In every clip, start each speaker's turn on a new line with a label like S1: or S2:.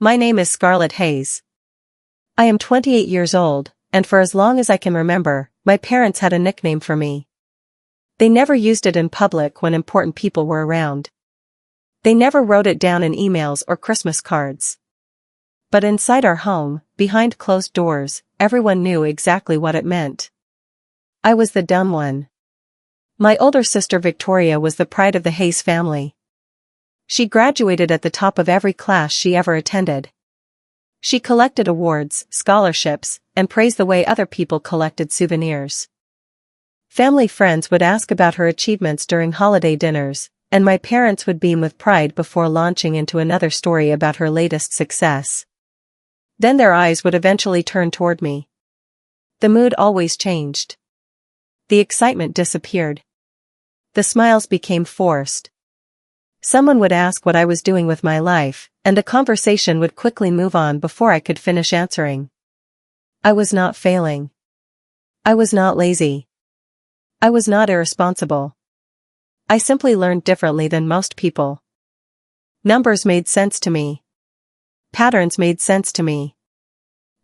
S1: My name is Scarlett Hayes. I am 28 years old, and for as long as I can remember, my parents had a nickname for me. They never used it in public when important people were around. They never wrote it down in emails or Christmas cards. But inside our home, behind closed doors, everyone knew exactly what it meant. I was the dumb one. My older sister Victoria was the pride of the Hayes family. She graduated at the top of every class she ever attended. She collected awards, scholarships, and praised the way other people collected souvenirs. Family friends would ask about her achievements during holiday dinners, and my parents would beam with pride before launching into another story about her latest success. Then their eyes would eventually turn toward me. The mood always changed. The excitement disappeared. The smiles became forced. Someone would ask what I was doing with my life, and the conversation would quickly move on before I could finish answering. I was not failing. I was not lazy. I was not irresponsible. I simply learned differently than most people. Numbers made sense to me. Patterns made sense to me.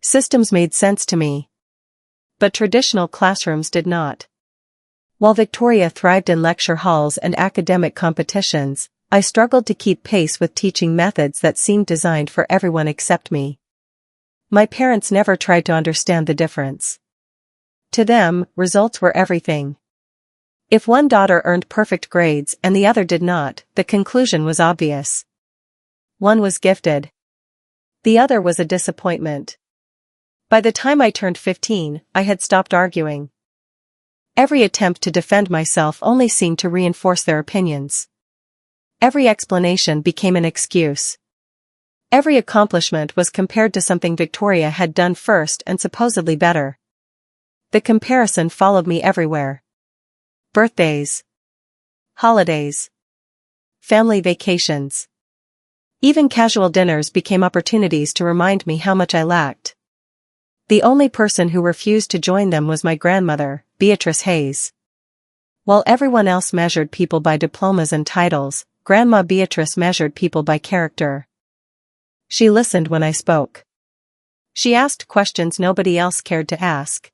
S1: Systems made sense to me. But traditional classrooms did not. While Victoria thrived in lecture halls and academic competitions, I struggled to keep pace with teaching methods that seemed designed for everyone except me. My parents never tried to understand the difference. To them, results were everything. If one daughter earned perfect grades and the other did not, the conclusion was obvious. One was gifted. The other was a disappointment. By the time I turned 15, I had stopped arguing. Every attempt to defend myself only seemed to reinforce their opinions. Every explanation became an excuse. Every accomplishment was compared to something Victoria had done first and supposedly better. The comparison followed me everywhere. Birthdays. Holidays. Family vacations. Even casual dinners became opportunities to remind me how much I lacked. The only person who refused to join them was my grandmother, Beatrice Hayes. While everyone else measured people by diplomas and titles, Grandma Beatrice measured people by character. She listened when I spoke. She asked questions nobody else cared to ask.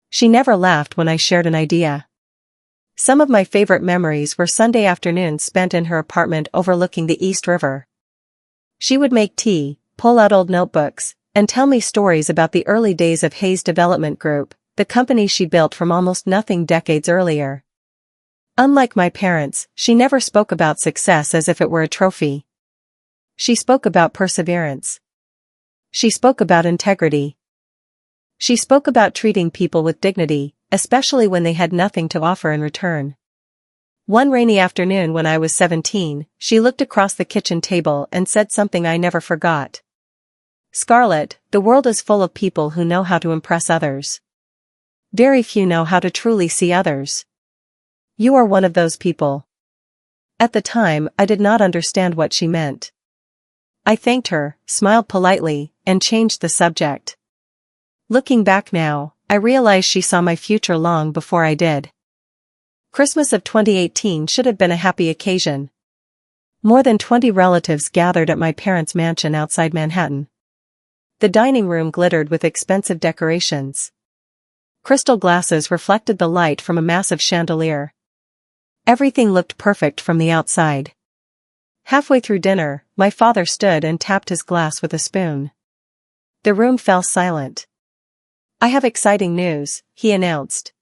S1: She never laughed when I shared an idea. Some of my favorite memories were Sunday afternoons spent in her apartment overlooking the East River. She would make tea, pull out old notebooks, and tell me stories about the early days of Hayes Development Group, the company she built from almost nothing decades earlier. Unlike my parents, she never spoke about success as if it were a trophy. She spoke about perseverance. She spoke about integrity. She spoke about treating people with dignity, especially when they had nothing to offer in return. One rainy afternoon when I was 17, she looked across the kitchen table and said something I never forgot. "Scarlett, the world is full of people who know how to impress others. Very few know how to truly see others. You are one of those people." At the time, I did not understand what she meant. I thanked her, smiled politely, and changed the subject. Looking back now, I realize she saw my future long before I did. Christmas of 2018 should have been a happy occasion. More than 20 relatives gathered at my parents' mansion outside Manhattan. The dining room glittered with expensive decorations. Crystal glasses reflected the light from a massive chandelier. Everything looked perfect from the outside. Halfway through dinner, my father stood and tapped his glass with a spoon. The room fell silent. "I have exciting news," he announced.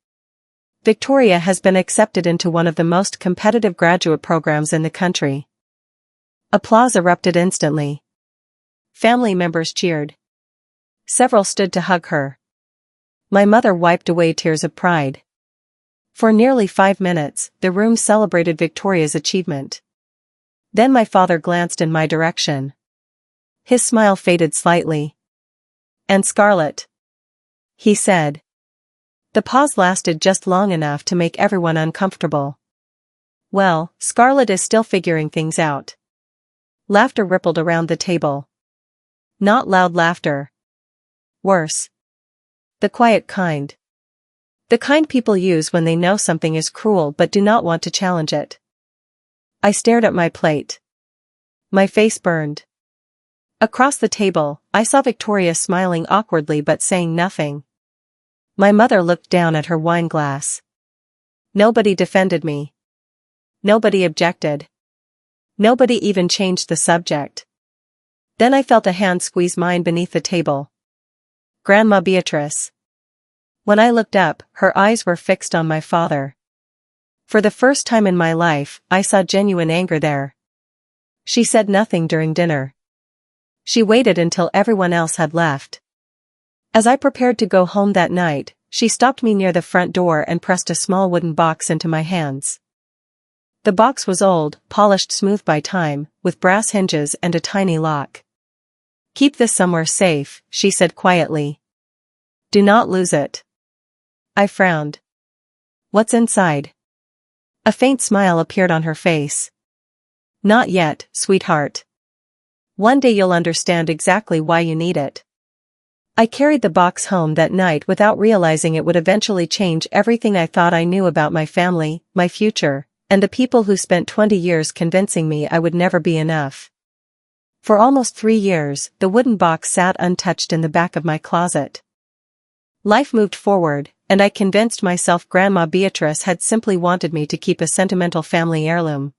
S1: "Victoria has been accepted into one of the most competitive graduate programs in the country." Applause erupted instantly. Family members cheered. Several stood to hug her. My mother wiped away tears of pride. For nearly 5 minutes, the room celebrated Victoria's achievement. Then my father glanced in my direction. His smile faded slightly. "And Scarlett," he said. The pause lasted just long enough to make everyone uncomfortable. "Well, Scarlett is still figuring things out." Laughter rippled around the table. Not loud laughter. Worse. The quiet kind. The kind people use when they know something is cruel but do not want to challenge it. I stared at my plate. My face burned. Across the table, I saw Victoria smiling awkwardly but saying nothing. My mother looked down at her wine glass. Nobody defended me. Nobody objected. Nobody even changed the subject. Then I felt a hand squeeze mine beneath the table. Grandma Beatrice. When I looked up, her eyes were fixed on my father. For the first time in my life, I saw genuine anger there. She said nothing during dinner. She waited until everyone else had left. As I prepared to go home that night, she stopped me near the front door and pressed a small wooden box into my hands. The box was old, polished smooth by time, with brass hinges and a tiny lock. "Keep this somewhere safe," she said quietly. "Do not lose it." I frowned. "What's inside?" A faint smile appeared on her face. "Not yet, sweetheart. One day you'll understand exactly why you need it." I carried the box home that night without realizing it would eventually change everything I thought I knew about my family, my future, and the people who spent 20 years convincing me I would never be enough. For almost 3 years, the wooden box sat untouched in the back of my closet. Life moved forward, and I convinced myself Grandma Beatrice had simply wanted me to keep a sentimental family heirloom.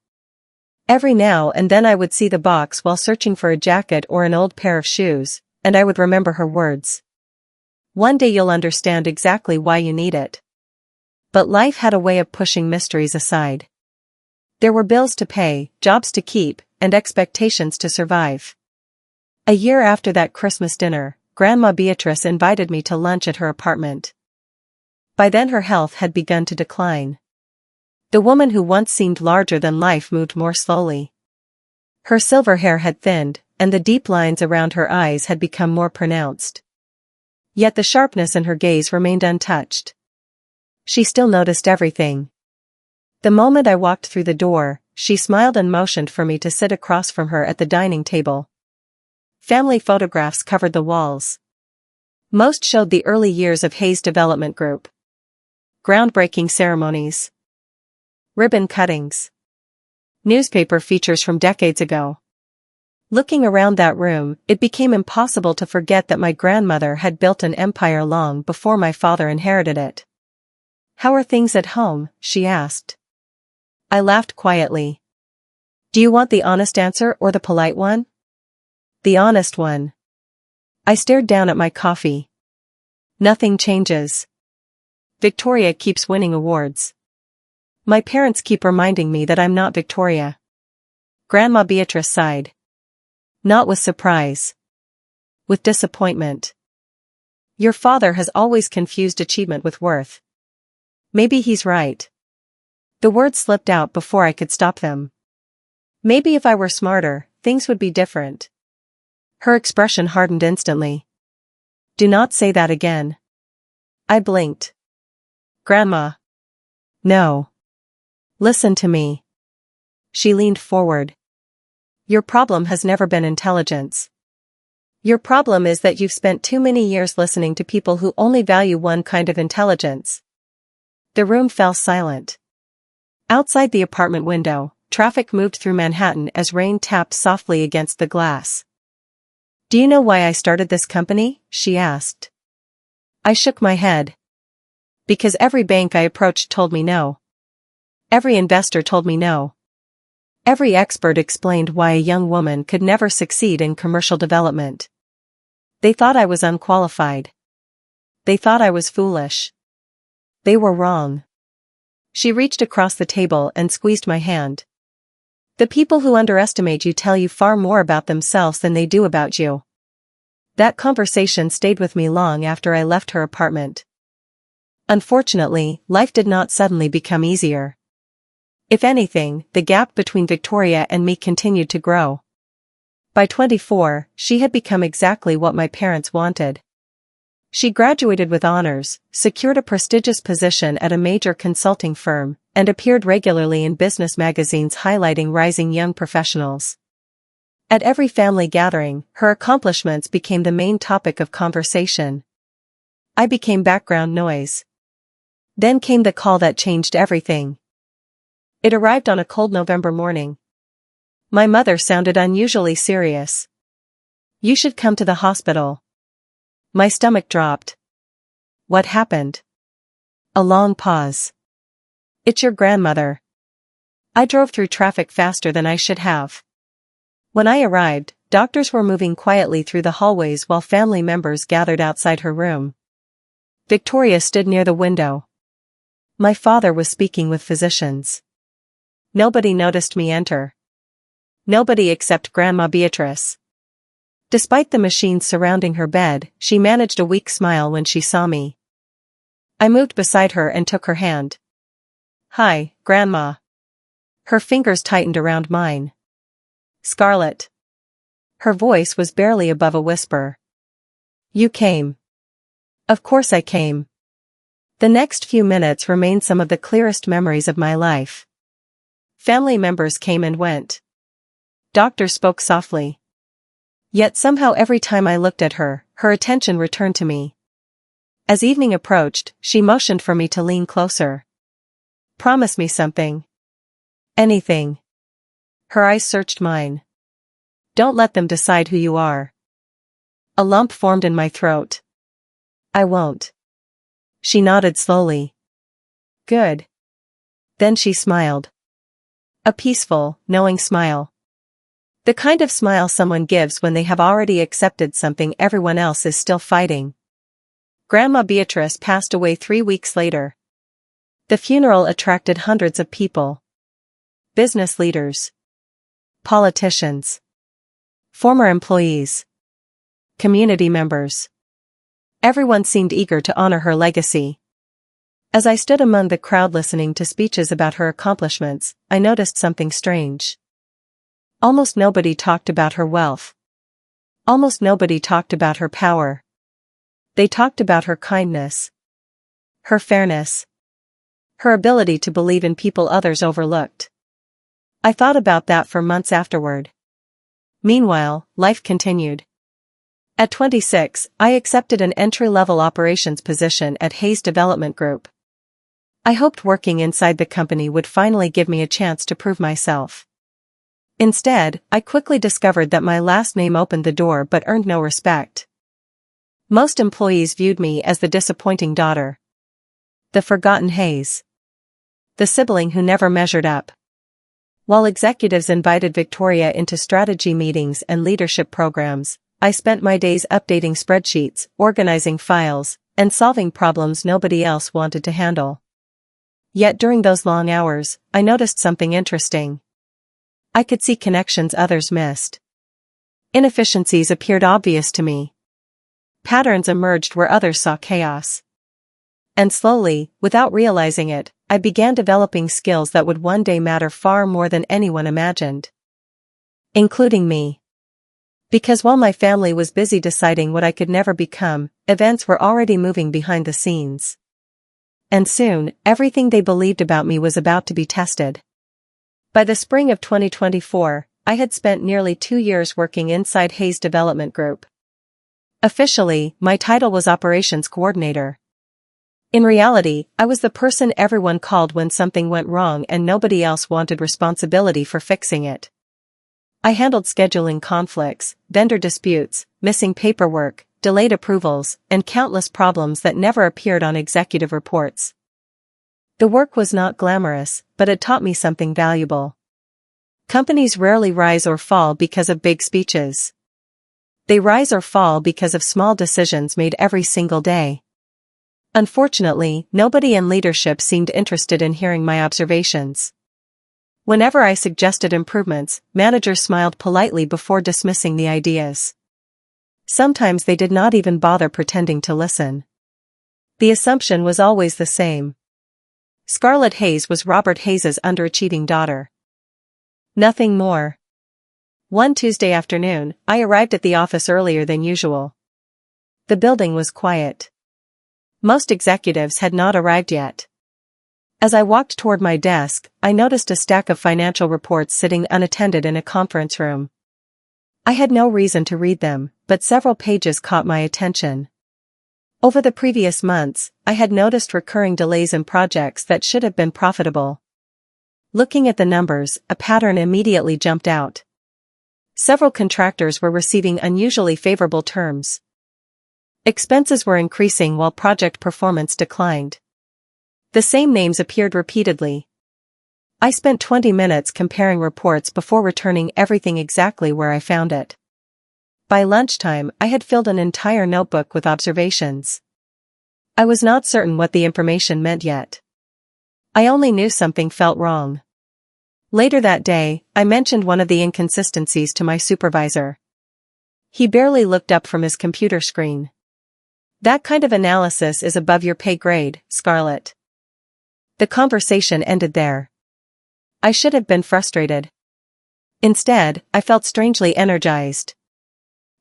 S1: Every now and then I would see the box while searching for a jacket or an old pair of shoes, and I would remember her words. "One day you'll understand exactly why you need it." But life had a way of pushing mysteries aside. There were bills to pay, jobs to keep, and expectations to survive. A year after that Christmas dinner, Grandma Beatrice invited me to lunch at her apartment. By then her health had begun to decline. The woman who once seemed larger than life moved more slowly. Her silver hair had thinned, and the deep lines around her eyes had become more pronounced. Yet the sharpness in her gaze remained untouched. She still noticed everything. The moment I walked through the door, she smiled and motioned for me to sit across from her at the dining table. Family photographs covered the walls. Most showed the early years of Hayes Development Group. Groundbreaking ceremonies. Ribbon cuttings. Newspaper features from decades ago. Looking around that room, it became impossible to forget that my grandmother had built an empire long before my father inherited it. "How are things at home?" she asked. I laughed quietly. "Do you want the honest answer or the polite one?" "The honest one." I stared down at my coffee. "Nothing changes. Victoria keeps winning awards. My parents keep reminding me that I'm not Victoria." Grandma Beatrice sighed. "Not with surprise. With disappointment. Your father has always confused achievement with worth. Maybe he's right." The words slipped out before I could stop them. "Maybe if I were smarter, things would be different." Her expression hardened instantly. "Do not say that again." I blinked. "Grandma." "No. Listen to me." She leaned forward. "Your problem has never been intelligence. Your problem is that you've spent too many years listening to people who only value one kind of intelligence." The room fell silent. Outside the apartment window, traffic moved through Manhattan as rain tapped softly against the glass. "Do you know why I started this company?" she asked. I shook my head. "Because every bank I approached told me no. Every investor told me no. Every expert explained why a young woman could never succeed in commercial development. They thought I was unqualified. They thought I was foolish. They were wrong." She reached across the table and squeezed my hand. "The people who underestimate you tell you far more about themselves than they do about you." That conversation stayed with me long after I left her apartment. Unfortunately, life did not suddenly become easier. If anything, the gap between Victoria and me continued to grow. By 24, she had become exactly what my parents wanted. She graduated with honors, secured a prestigious position at a major consulting firm, and appeared regularly in business magazines highlighting rising young professionals. At every family gathering, her accomplishments became the main topic of conversation. I became background noise. Then came the call that changed everything. It arrived on a cold November morning. My mother sounded unusually serious. You should come to the hospital. My stomach dropped. What happened? A long pause. It's your grandmother. I drove through traffic faster than I should have. When I arrived, doctors were moving quietly through the hallways while family members gathered outside her room. Victoria stood near the window. My father was speaking with physicians. Nobody noticed me enter. Nobody except Grandma Beatrice. Despite the machines surrounding her bed, she managed a weak smile when she saw me. I moved beside her and took her hand. Hi, Grandma. Her fingers tightened around mine. Scarlett. Her voice was barely above a whisper. You came. Of course I came. The next few minutes remained some of the clearest memories of my life. Family members came and went. Doctors spoke softly. Yet somehow every time I looked at her, her attention returned to me. As evening approached, she motioned for me to lean closer. Promise me something. Anything. Her eyes searched mine. Don't let them decide who you are. A lump formed in my throat. I won't. She nodded slowly. Good. Then she smiled. A peaceful, knowing smile. The kind of smile someone gives when they have already accepted something everyone else is still fighting. Grandma Beatrice passed away 3 weeks later. The funeral attracted hundreds of people. Business leaders. Politicians. Former employees. Community members. Everyone seemed eager to honor her legacy. As I stood among the crowd listening to speeches about her accomplishments, I noticed something strange. Almost nobody talked about her wealth. Almost nobody talked about her power. They talked about her kindness. Her fairness. Her ability to believe in people others overlooked. I thought about that for months afterward. Meanwhile, life continued. At 26, I accepted an entry-level operations position at Hayes Development Group. I hoped working inside the company would finally give me a chance to prove myself. Instead, I quickly discovered that my last name opened the door but earned no respect. Most employees viewed me as the disappointing daughter. The forgotten Hayes. The sibling who never measured up. While executives invited Victoria into strategy meetings and leadership programs, I spent my days updating spreadsheets, organizing files, and solving problems nobody else wanted to handle. Yet during those long hours, I noticed something interesting. I could see connections others missed. Inefficiencies appeared obvious to me. Patterns emerged where others saw chaos. And slowly, without realizing it, I began developing skills that would one day matter far more than anyone imagined. Including me. Because while my family was busy deciding what I could never become, events were already moving behind the scenes. And soon, everything they believed about me was about to be tested. By the spring of 2024, I had spent nearly 2 years working inside Hayes Development Group. Officially, my title was Operations Coordinator. In reality, I was the person everyone called when something went wrong and nobody else wanted responsibility for fixing it. I handled scheduling conflicts, vendor disputes, missing paperwork, delayed approvals, and countless problems that never appeared on executive reports. The work was not glamorous, but it taught me something valuable. Companies rarely rise or fall because of big speeches. They rise or fall because of small decisions made every single day. Unfortunately, nobody in leadership seemed interested in hearing my observations. Whenever I suggested improvements, managers smiled politely before dismissing the ideas. Sometimes they did not even bother pretending to listen. The assumption was always the same. Scarlett Hayes was Robert Hayes' underachieving daughter. Nothing more. One Tuesday afternoon, I arrived at the office earlier than usual. The building was quiet. Most executives had not arrived yet. As I walked toward my desk, I noticed a stack of financial reports sitting unattended in a conference room. I had no reason to read them, but several pages caught my attention. Over the previous months, I had noticed recurring delays in projects that should have been profitable. Looking at the numbers, a pattern immediately jumped out. Several contractors were receiving unusually favorable terms. Expenses were increasing while project performance declined. The same names appeared repeatedly. I spent 20 minutes comparing reports before returning everything exactly where I found it. By lunchtime, I had filled an entire notebook with observations. I was not certain what the information meant yet. I only knew something felt wrong. Later that day, I mentioned one of the inconsistencies to my supervisor. He barely looked up from his computer screen. "That kind of analysis is above your pay grade, Scarlett." The conversation ended there. I should have been frustrated. Instead, I felt strangely energized.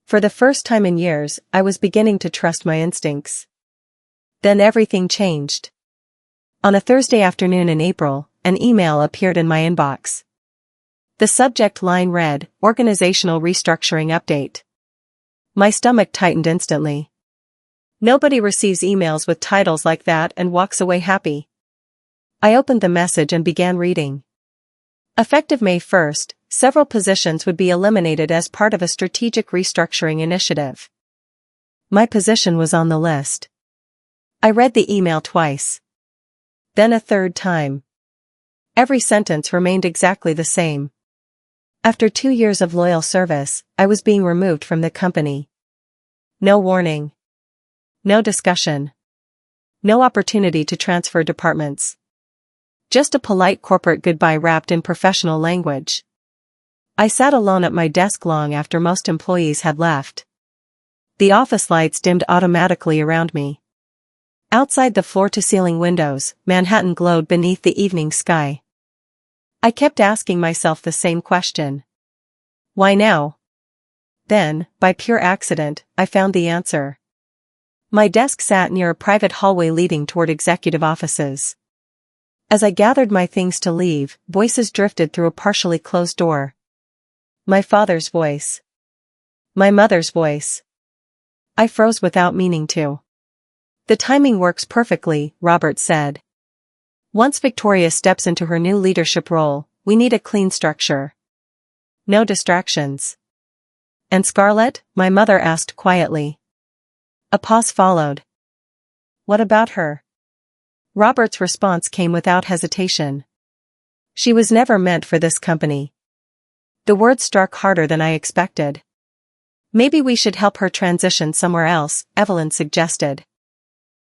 S1: For the first time in years, I was beginning to trust my instincts. Then everything changed. On a Thursday afternoon in April, an email appeared in my inbox. The subject line read, "Organizational Restructuring Update." My stomach tightened instantly. Nobody receives emails with titles like that and walks away happy. I opened the message and began reading. Effective May 1st, several positions would be eliminated as part of a strategic restructuring initiative. My position was on the list. I read the email twice. Then a third time. Every sentence remained exactly the same. After 2 years of loyal service, I was being removed from the company. No warning. No discussion. No opportunity to transfer departments. Just a polite corporate goodbye wrapped in professional language. I sat alone at my desk long after most employees had left. The office lights dimmed automatically around me. Outside the floor-to-ceiling windows, Manhattan glowed beneath the evening sky. I kept asking myself the same question. Why now? Then, by pure accident, I found the answer. My desk sat near a private hallway leading toward executive offices. As I gathered my things to leave, voices drifted through a partially closed door. My father's voice. My mother's voice. I froze without meaning to. "The timing works perfectly," Robert said. "Once Victoria steps into her new leadership role, we need a clean structure. No distractions." "And Scarlett?" my mother asked quietly. A pause followed. "What about her?" Robert's response came without hesitation. "She was never meant for this company." The words struck harder than I expected. "Maybe we should help her transition somewhere else," Evelyn suggested.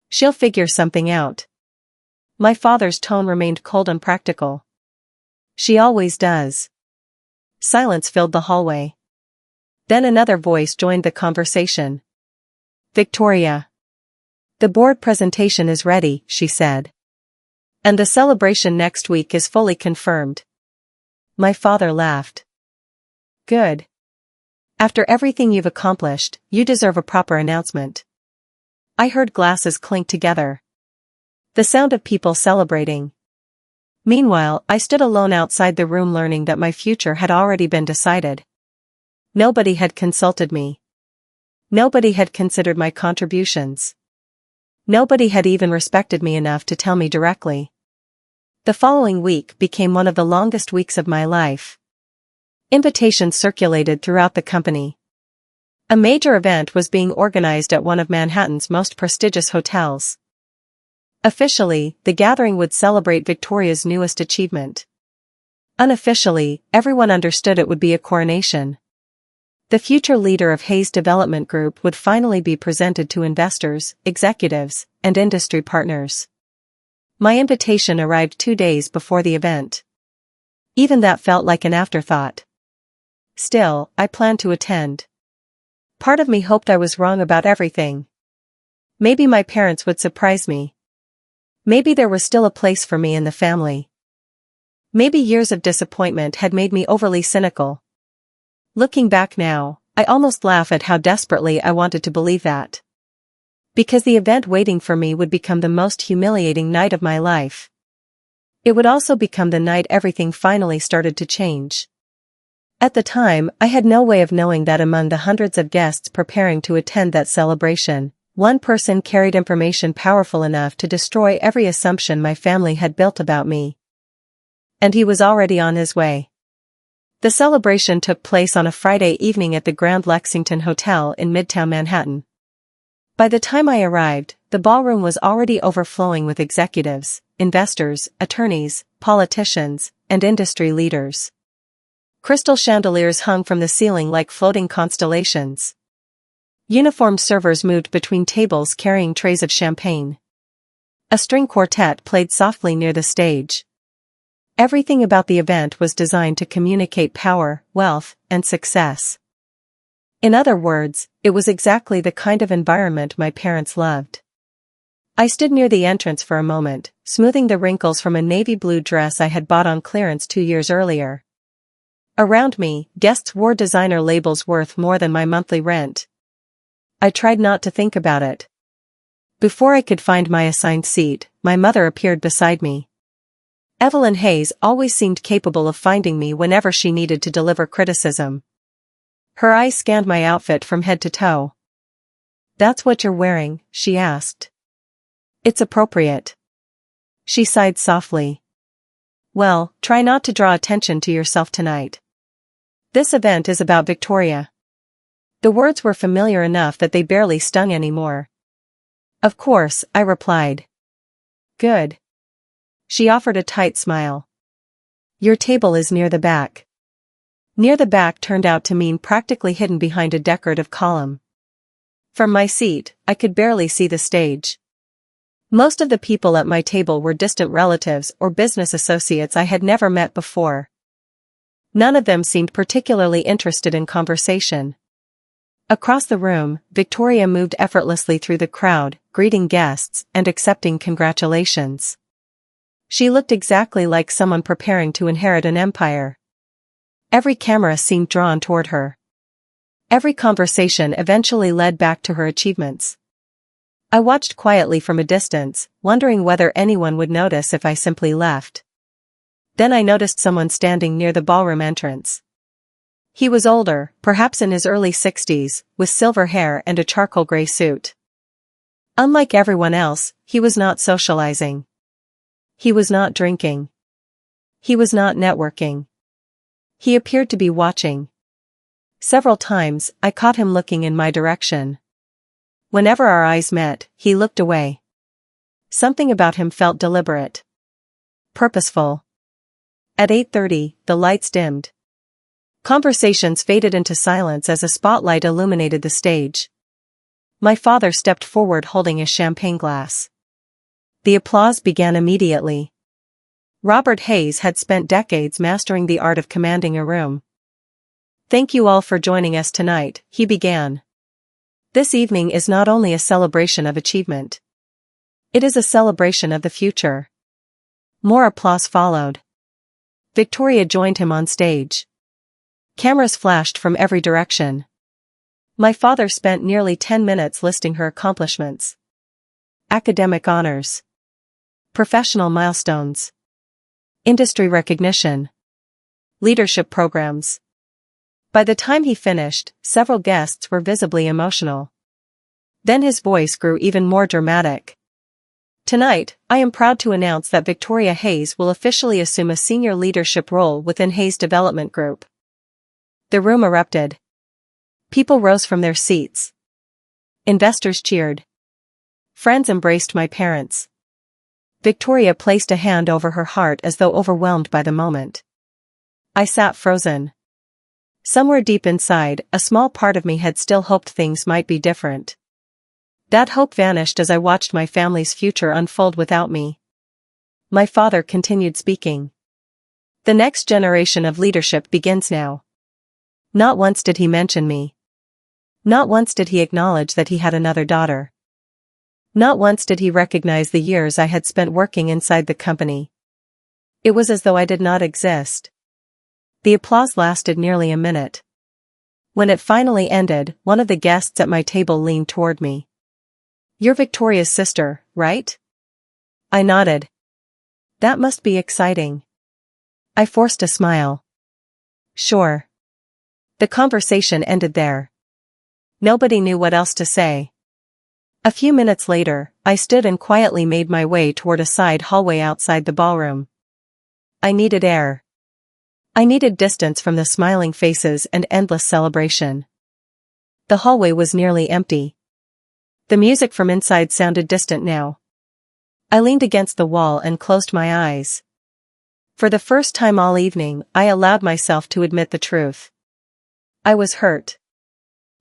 S1: "She'll figure something out." My father's tone remained cold and practical. "She always does." Silence filled the hallway. Then another voice joined the conversation. "Victoria. The board presentation is ready," she said. "And the celebration next week is fully confirmed." My father laughed. "Good. After everything you've accomplished, you deserve a proper announcement." I heard glasses clink together. The sound of people celebrating. Meanwhile, I stood alone outside the room learning that my future had already been decided. Nobody had consulted me. Nobody had considered my contributions. Nobody had even respected me enough to tell me directly. The following week became one of the longest weeks of my life. Invitations circulated throughout the company. A major event was being organized at one of Manhattan's most prestigious hotels. Officially, the gathering would celebrate Victoria's newest achievement. Unofficially, everyone understood it would be a coronation. The future leader of Hayes Development Group would finally be presented to investors, executives, and industry partners. My invitation arrived 2 days before the event. Even that felt like an afterthought. Still, I planned to attend. Part of me hoped I was wrong about everything. Maybe my parents would surprise me. Maybe there was still a place for me in the family. Maybe years of disappointment had made me overly cynical. Looking back now, I almost laugh at how desperately I wanted to believe that. Because the event waiting for me would become the most humiliating night of my life. It would also become the night everything finally started to change. At the time, I had no way of knowing that among the hundreds of guests preparing to attend that celebration, one person carried information powerful enough to destroy every assumption my family had built about me. And he was already on his way. The celebration took place on a Friday evening at the Grand Lexington Hotel in Midtown Manhattan. By the time I arrived, the ballroom was already overflowing with executives, investors, attorneys, politicians, and industry leaders. Crystal chandeliers hung from the ceiling like floating constellations. Uniformed servers moved between tables carrying trays of champagne. A string quartet played softly near the stage. Everything about the event was designed to communicate power, wealth, and success. In other words, it was exactly the kind of environment my parents loved. I stood near the entrance for a moment, smoothing the wrinkles from a navy blue dress I had bought on clearance 2 years earlier. Around me, guests wore designer labels worth more than my monthly rent. I tried not to think about it. Before I could find my assigned seat, my mother appeared beside me. Evelyn Hayes always seemed capable of finding me whenever she needed to deliver criticism. Her eyes scanned my outfit from head to toe. "That's what you're wearing?" she asked. "It's appropriate." She sighed softly. "Well, try not to draw attention to yourself tonight. This event is about Victoria." The words were familiar enough that they barely stung anymore. "Of course," I replied. "Good." She offered a tight smile. "Your table is near the back." Near the back turned out to mean practically hidden behind a decorative column. From my seat, I could barely see the stage. Most of the people at my table were distant relatives or business associates I had never met before. None of them seemed particularly interested in conversation. Across the room, Victoria moved effortlessly through the crowd, greeting guests and accepting congratulations. She looked exactly like someone preparing to inherit an empire. Every camera seemed drawn toward her. Every conversation eventually led back to her achievements. I watched quietly from a distance, wondering whether anyone would notice if I simply left. Then I noticed someone standing near the ballroom entrance. He was older, perhaps in his early 60s, with silver hair and a charcoal gray suit. Unlike everyone else, he was not socializing. He was not drinking. He was not networking. He appeared to be watching. Several times, I caught him looking in my direction. Whenever our eyes met, he looked away. Something about him felt deliberate. Purposeful. At 8:30, the lights dimmed. Conversations faded into silence as a spotlight illuminated the stage. My father stepped forward holding a champagne glass. The applause began immediately. Robert Hayes had spent decades mastering the art of commanding a room. "Thank you all for joining us tonight," he began. "This evening is not only a celebration of achievement. It is a celebration of the future." More applause followed. Victoria joined him on stage. Cameras flashed from every direction. My father spent nearly 10 minutes listing her accomplishments. Academic honors. Professional milestones. Industry recognition. Leadership programs. By the time he finished, several guests were visibly emotional. Then his voice grew even more dramatic. "Tonight, I am proud to announce that Victoria Hayes will officially assume a senior leadership role within Hayes Development Group." The room erupted. People rose from their seats. Investors cheered. Friends embraced my parents. Victoria placed a hand over her heart as though overwhelmed by the moment. I sat frozen. Somewhere deep inside, a small part of me had still hoped things might be different. That hope vanished as I watched my family's future unfold without me. My father continued speaking. "The next generation of leadership begins now." Not once did he mention me. Not once did he acknowledge that he had another daughter. Not once did he recognize the years I had spent working inside the company. It was as though I did not exist. The applause lasted nearly a minute. When it finally ended, one of the guests at my table leaned toward me. "You're Victoria's sister, right?" I nodded. "That must be exciting." I forced a smile. "Sure." The conversation ended there. Nobody knew what else to say. A few minutes later, I stood and quietly made my way toward a side hallway outside the ballroom. I needed air. I needed distance from the smiling faces and endless celebration. The hallway was nearly empty. The music from inside sounded distant now. I leaned against the wall and closed my eyes. For the first time all evening, I allowed myself to admit the truth. I was hurt.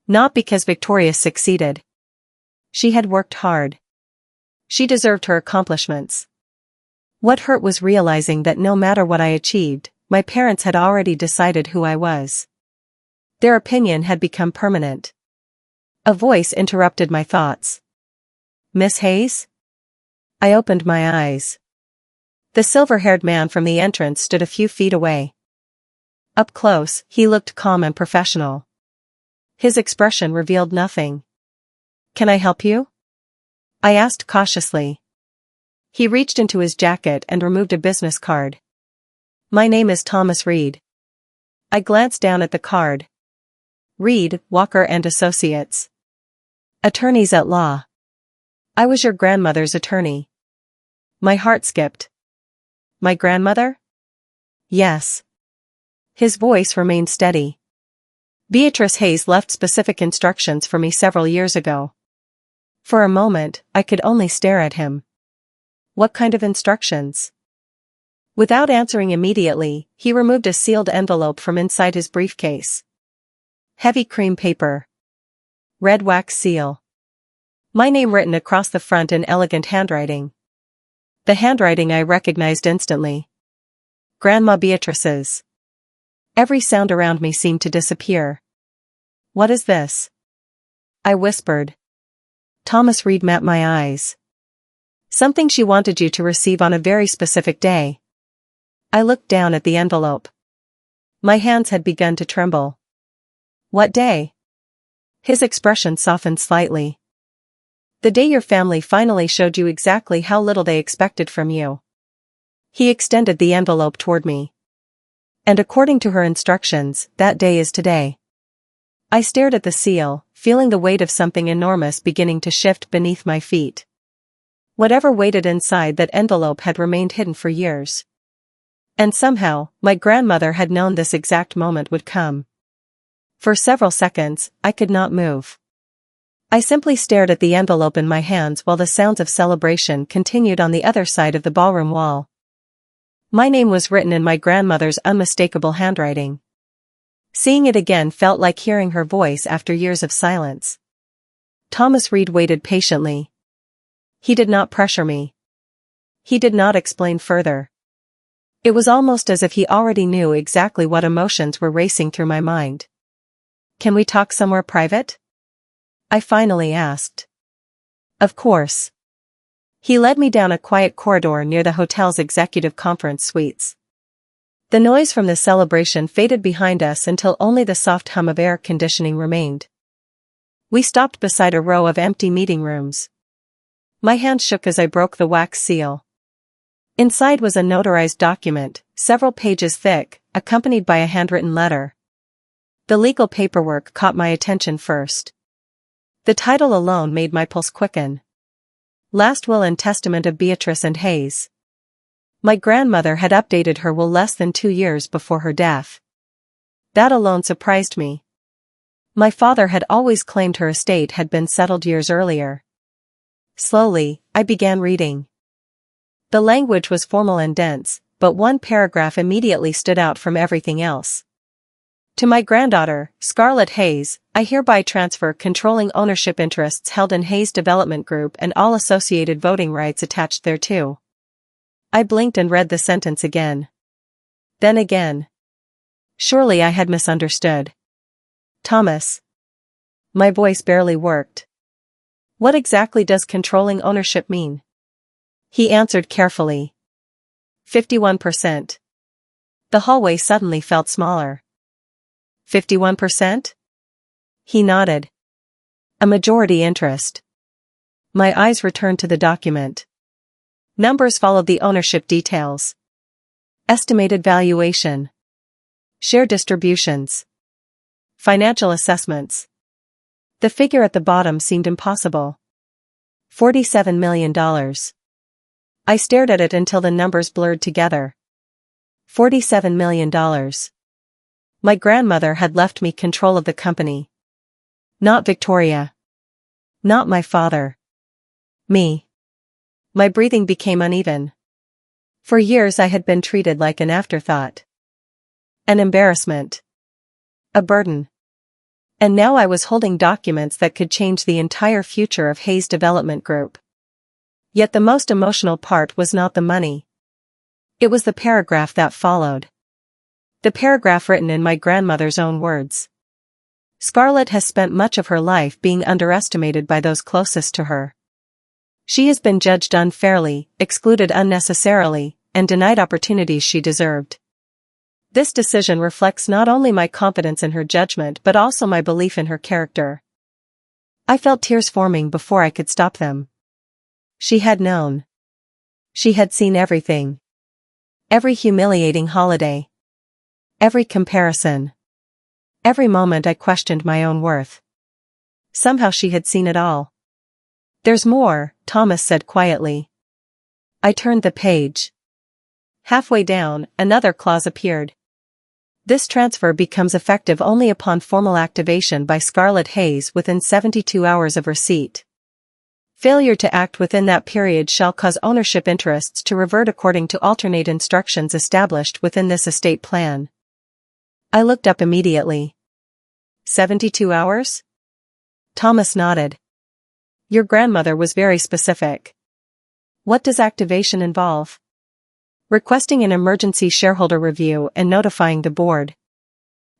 S1: Not because Victoria succeeded. She had worked hard. She deserved her accomplishments. What hurt was realizing that no matter what I achieved, my parents had already decided who I was. Their opinion had become permanent. A voice interrupted my thoughts. "Miss Hayes?" I opened my eyes. The silver-haired man from the entrance stood a few feet away. Up close, he looked calm and professional. His expression revealed nothing. "Can I help you?" I asked cautiously. He reached into his jacket and removed a business card. "My name is Thomas Reed." I glanced down at the card. Reed, Walker and Associates. Attorneys at law. I was your grandmother's attorney. My heart skipped. My grandmother? Yes. His voice remained steady. Beatrice Hayes left specific instructions for me several years ago. For a moment, I could only stare at him. What kind of instructions? Without answering immediately, he removed a sealed envelope from inside his briefcase. Heavy cream paper. Red wax seal. My name written across the front in elegant handwriting. The handwriting I recognized instantly. Grandma Beatrice's. Every sound around me seemed to disappear. "What is this?" I whispered. Thomas Reed met my eyes. "Something she wanted you to receive on a very specific day." I looked down at the envelope. My hands had begun to tremble. "What day?" His expression softened slightly. "The day your family finally showed you exactly how little they expected from you." He extended the envelope toward me. "And according to her instructions, that day is today." I stared at the seal, feeling the weight of something enormous beginning to shift beneath my feet. Whatever waited inside that envelope had remained hidden for years. And somehow, my grandmother had known this exact moment would come. For several seconds, I could not move. I simply stared at the envelope in my hands while the sounds of celebration continued on the other side of the ballroom wall. My name was written in my grandmother's unmistakable handwriting. Seeing it again felt like hearing her voice after years of silence. Thomas Reed waited patiently. He did not pressure me. He did not explain further. It was almost as if he already knew exactly what emotions were racing through my mind. "Can we talk somewhere private?" I finally asked. "Of course." He led me down a quiet corridor near the hotel's executive conference suites. The noise from the celebration faded behind us until only the soft hum of air conditioning remained. We stopped beside a row of empty meeting rooms. My hand shook as I broke the wax seal. Inside was a notarized document, several pages thick, accompanied by a handwritten letter. The legal paperwork caught my attention first. The title alone made my pulse quicken. Last Will and Testament of Beatrice and Hayes. My grandmother had updated her will less than 2 years before her death. That alone surprised me. My father had always claimed her estate had been settled years earlier. Slowly, I began reading. The language was formal and dense, but one paragraph immediately stood out from everything else. "To my granddaughter, Scarlett Hayes, I hereby transfer controlling ownership interests held in Hayes Development Group and all associated voting rights attached thereto." I blinked and read the sentence again. Then again. Surely I had misunderstood. "Thomas." My voice barely worked. "What exactly does controlling ownership mean?" He answered carefully. 51%. The hallway suddenly felt smaller. 51%? He nodded. "A majority interest." My eyes returned to the document. Numbers followed the ownership details. Estimated valuation. Share distributions. Financial assessments. The figure at the bottom seemed impossible. $47 million. I stared at it until the numbers blurred together. $47 million. My grandmother had left me control of the company. Not Victoria. Not my father. Me. My breathing became uneven. For years I had been treated like an afterthought. An embarrassment. A burden. And now I was holding documents that could change the entire future of Hayes Development Group. Yet the most emotional part was not the money. It was the paragraph that followed. The paragraph written in my grandmother's own words. Scarlett has spent much of her life being underestimated by those closest to her. She has been judged unfairly, excluded unnecessarily, and denied opportunities she deserved. This decision reflects not only my confidence in her judgment but also my belief in her character. I felt tears forming before I could stop them. She had known. She had seen everything. Every humiliating holiday. Every comparison. Every moment I questioned my own worth. Somehow she had seen it all. "There's more," Thomas said quietly. I turned the page. Halfway down, another clause appeared. This transfer becomes effective only upon formal activation by Scarlett Hayes within 72 hours of receipt. Failure to act within that period shall cause ownership interests to revert according to alternate instructions established within this estate plan. I looked up immediately. 72 hours? Thomas nodded. Your grandmother was very specific. What does activation involve? Requesting an emergency shareholder review and notifying the board.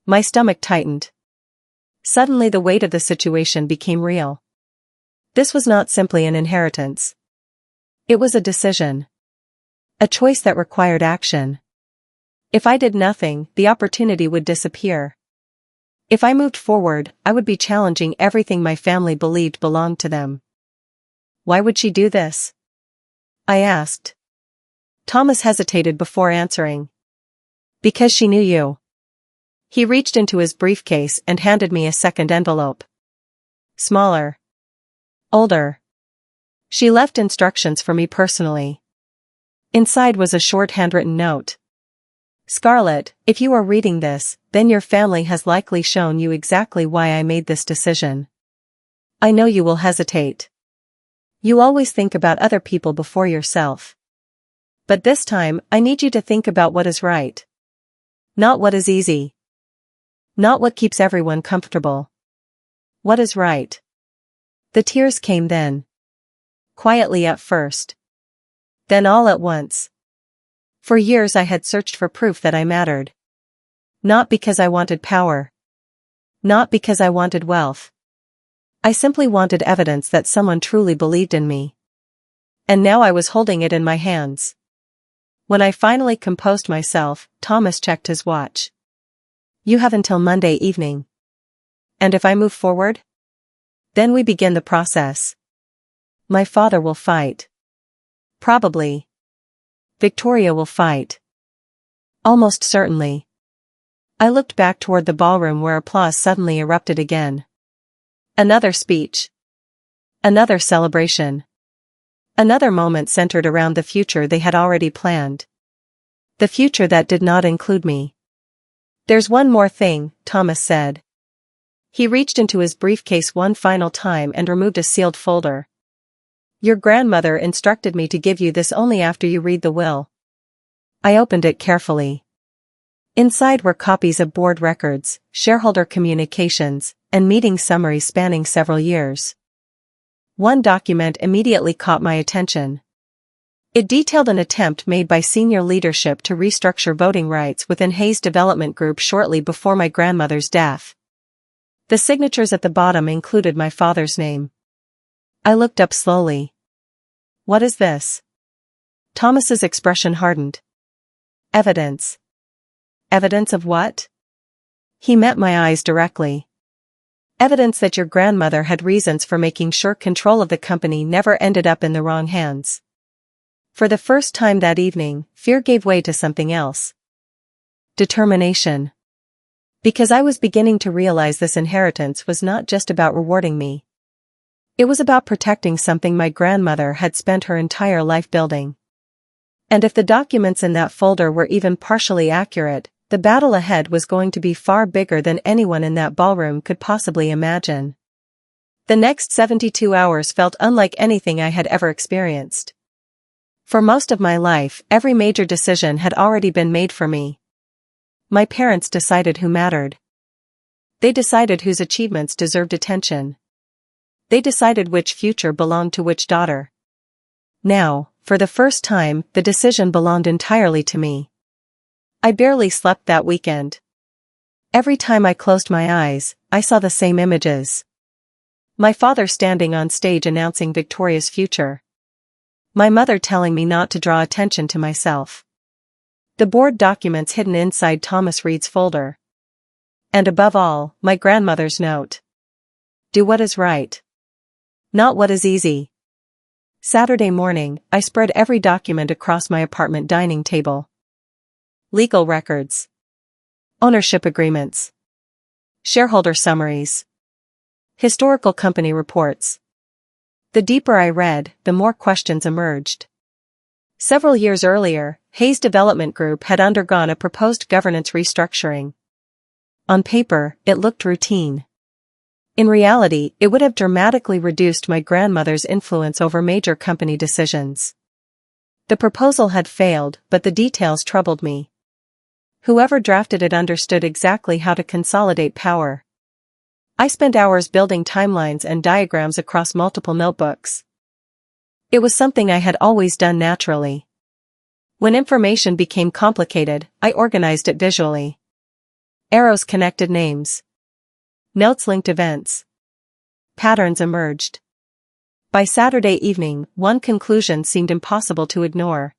S1: My stomach tightened. Suddenly the weight of the situation became real. This was not simply an inheritance. It was a decision. A choice that required action. If I did nothing, the opportunity would disappear. If I moved forward, I would be challenging everything my family believed belonged to them. Why would she do this? I asked. Thomas hesitated before answering. Because she knew you. He reached into his briefcase and handed me a second envelope. Smaller. Older. She left instructions for me personally. Inside was a short handwritten note. Scarlett, if you are reading this, then your family has likely shown you exactly why I made this decision. I know you will hesitate. You always think about other people before yourself. But this time, I need you to think about what is right. Not what is easy. Not what keeps everyone comfortable. What is right. The tears came then. Quietly at first. Then all at once. For years I had searched for proof that I mattered. Not because I wanted power. Not because I wanted wealth. I simply wanted evidence that someone truly believed in me. And now I was holding it in my hands. When I finally composed myself, Thomas checked his watch. You have until Monday evening. And if I move forward? Then we begin the process. My father will fight. Probably. Victoria will fight. Almost certainly. I looked back toward the ballroom where applause suddenly erupted again. Another speech. Another celebration. Another moment centered around the future they had already planned. The future that did not include me. There's one more thing, Thomas said. He reached into his briefcase one final time and removed a sealed folder. Your grandmother instructed me to give you this only after you read the will. I opened it carefully. Inside were copies of board records, shareholder communications, and meeting summaries spanning several years. One document immediately caught my attention. It detailed an attempt made by senior leadership to restructure voting rights within Hayes Development Group shortly before my grandmother's death. The signatures at the bottom included my father's name. I looked up slowly. What is this? Thomas's expression hardened. Evidence. Evidence of what? He met my eyes directly. Evidence that your grandmother had reasons for making sure control of the company never ended up in the wrong hands. For the first time that evening, fear gave way to something else. Determination. Because I was beginning to realize this inheritance was not just about rewarding me. It was about protecting something my grandmother had spent her entire life building. And if the documents in that folder were even partially accurate, the battle ahead was going to be far bigger than anyone in that ballroom could possibly imagine. The next 72 hours felt unlike anything I had ever experienced. For most of my life, every major decision had already been made for me. My parents decided who mattered. They decided whose achievements deserved attention. They decided which future belonged to which daughter. Now, for the first time, the decision belonged entirely to me. I barely slept that weekend. Every time I closed my eyes, I saw the same images. My father standing on stage announcing Victoria's future. My mother telling me not to draw attention to myself. The board documents hidden inside Thomas Reed's folder. And above all, my grandmother's note. Do what is right. Not what is easy. Saturday morning, I spread every document across my apartment dining table. Legal records. Ownership agreements. Shareholder summaries. Historical company reports. The deeper I read, the more questions emerged. Several years earlier, Hayes Development Group had undergone a proposed governance restructuring. On paper, it looked routine. In reality, it would have dramatically reduced my grandmother's influence over major company decisions. The proposal had failed, but the details troubled me. Whoever drafted it understood exactly how to consolidate power. I spent hours building timelines and diagrams across multiple notebooks. It was something I had always done naturally. When information became complicated, I organized it visually. Arrows connected names. Notes linked events. Patterns emerged. By Saturday evening, one conclusion seemed impossible to ignore.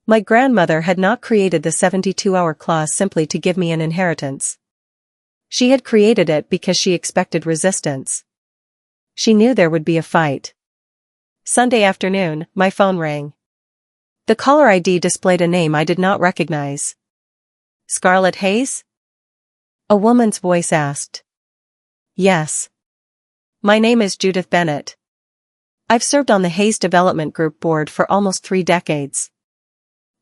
S1: My grandmother had not created the 72-hour clause simply to give me an inheritance. She had created it because she expected resistance. She knew there would be a fight. Sunday afternoon, my phone rang. The caller ID displayed a name I did not recognize. Scarlett Hayes? A woman's voice asked. Yes. My name is Judith Bennett. I've served on the Hayes Development Group board for almost 3 decades.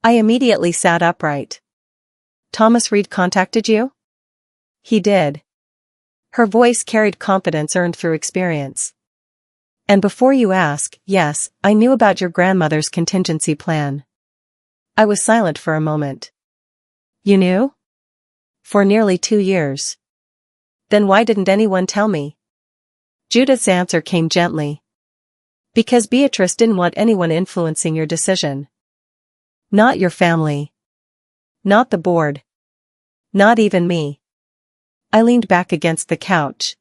S1: I immediately sat upright. Thomas Reed contacted you? He did. Her voice carried confidence earned through experience. And before you ask, yes, I knew about your grandmother's contingency plan. I was silent for a moment. You knew? For nearly 2 years. Then why didn't anyone tell me? Judith's answer came gently. Because Beatrice didn't want anyone influencing your decision. Not your family. Not the board. Not even me. I leaned back against the couch.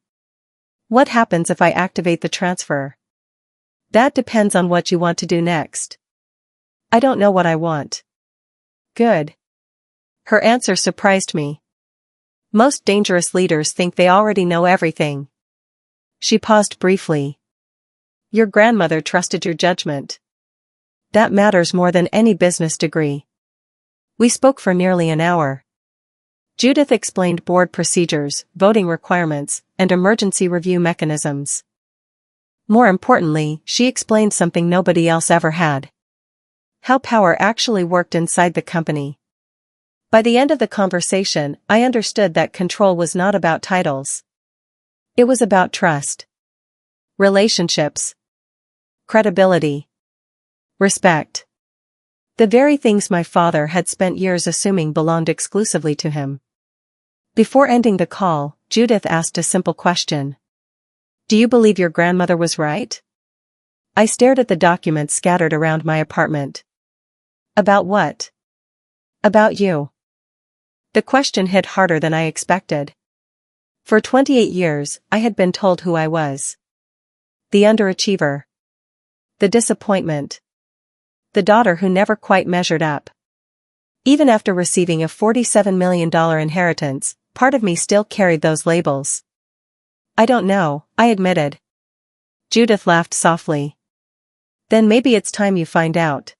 S1: What happens if I activate the transfer? That depends on what you want to do next. I don't know what I want. Good. Her answer surprised me. Most dangerous leaders think they already know everything. She paused briefly. Your grandmother trusted your judgment. That matters more than any business degree. We spoke for nearly an hour. Judith explained board procedures, voting requirements, and emergency review mechanisms. More importantly, she explained something nobody else ever had. How power actually worked inside the company. By the end of the conversation, I understood that control was not about titles. It was about trust. Relationships. Credibility. Respect. The very things my father had spent years assuming belonged exclusively to him. Before ending the call, Judith asked a simple question. Do you believe your grandmother was right? I stared at the documents scattered around my apartment. About what? About you. The question hit harder than I expected. For 28 years, I had been told who I was. The underachiever. The disappointment. The daughter who never quite measured up. Even after receiving a $47 million inheritance, part of me still carried those labels. I don't know, I admitted. Judith laughed softly. Then maybe it's time you find out.